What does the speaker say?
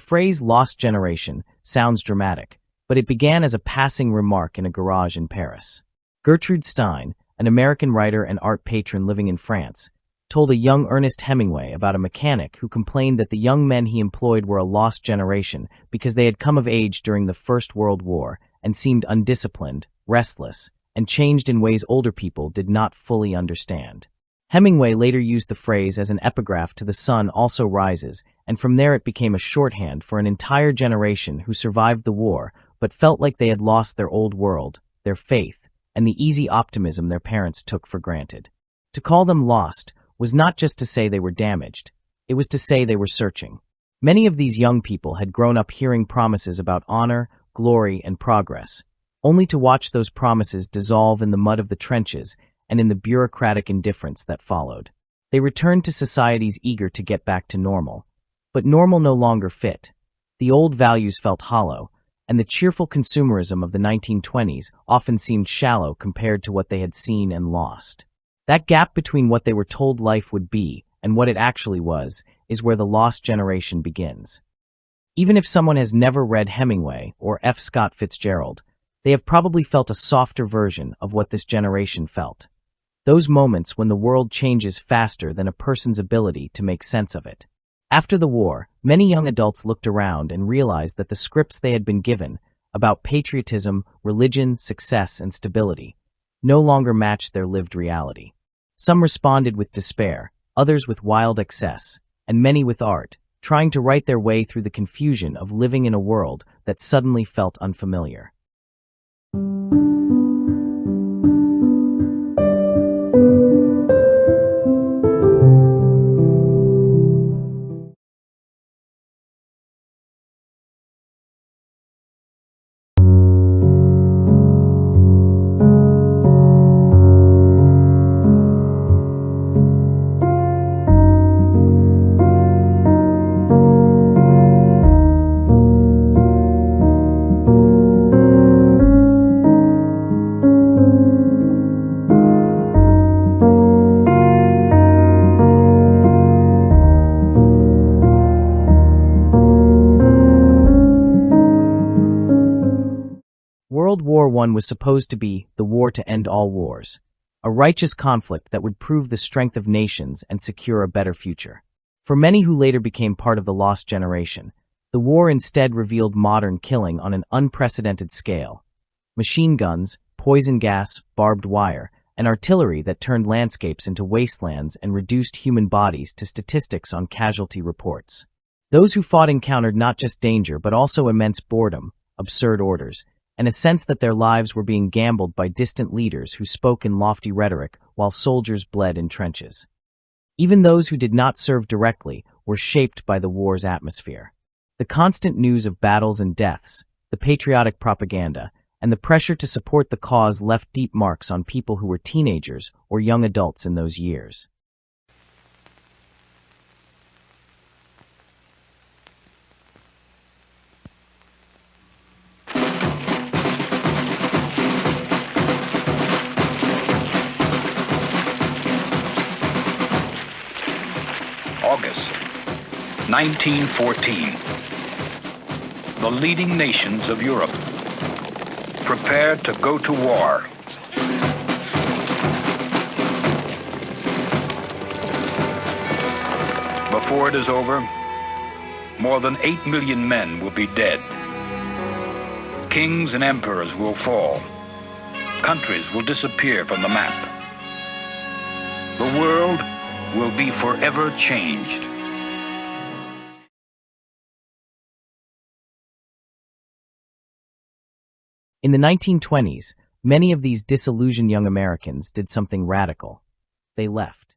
phrase "lost generation" sounds dramatic, but it began as a passing remark in a garage in Paris. Gertrude Stein, an American writer and art patron living in France, told a young Ernest Hemingway about a mechanic who complained that the young men he employed were a lost generation because they had come of age during the First World War and seemed undisciplined, restless, and changed in ways older people did not fully understand. Hemingway later used the phrase as an epigraph to "The sun also rises," and from there it became a shorthand for an entire generation who survived the war but felt like they had lost their old world, their faith, and the easy optimism their parents took for granted. To call them lost was not just to say they were damaged, it was to say they were searching. Many of these young people had grown up hearing promises about honor, glory, and progress, only to watch those promises dissolve in the mud of the trenches and in the bureaucratic indifference that followed. They returned to societies eager to get back to normal. But normal no longer fit. The old values felt hollow, and the cheerful consumerism of the 1920s often seemed shallow compared to what they had seen and lost. That gap between what they were told life would be and what it actually was is where the lost generation begins. Even if someone has never read Hemingway or F. Scott Fitzgerald, they have probably felt a softer version of what this generation felt. Those moments when the world changes faster than a person's ability to make sense of it. After the war, many young adults looked around and realized that the scripts they had been given about patriotism, religion, success, and stability no longer matched their lived reality. Some responded with despair, others with wild excess, and many with art, trying to write their way through the confusion of living in a world that suddenly felt unfamiliar. World War I was supposed to be the war to end all wars, a righteous conflict that would prove the strength of nations and secure a better future. For many who later became part of the lost generation, the war instead revealed modern killing on an unprecedented scale. Machine guns, poison gas, barbed wire, and artillery that turned landscapes into wastelands and reduced human bodies to statistics on casualty reports. Those who fought encountered not just danger but also immense boredom, absurd orders, and a sense that their lives were being gambled by distant leaders who spoke in lofty rhetoric while soldiers bled in trenches. Even those who did not serve directly were shaped by the war's atmosphere. The constant news of battles and deaths, the patriotic propaganda, and the pressure to support the cause left deep marks on people who were teenagers or young adults in those years. August 1914. The leading nations of Europe prepared to go to war. Before it is over, more than 8 million men will be dead. Kings and emperors will fall. Countries will disappear from the map. The world will be forever changed. In the 1920s, many of these disillusioned young Americans did something radical. They left.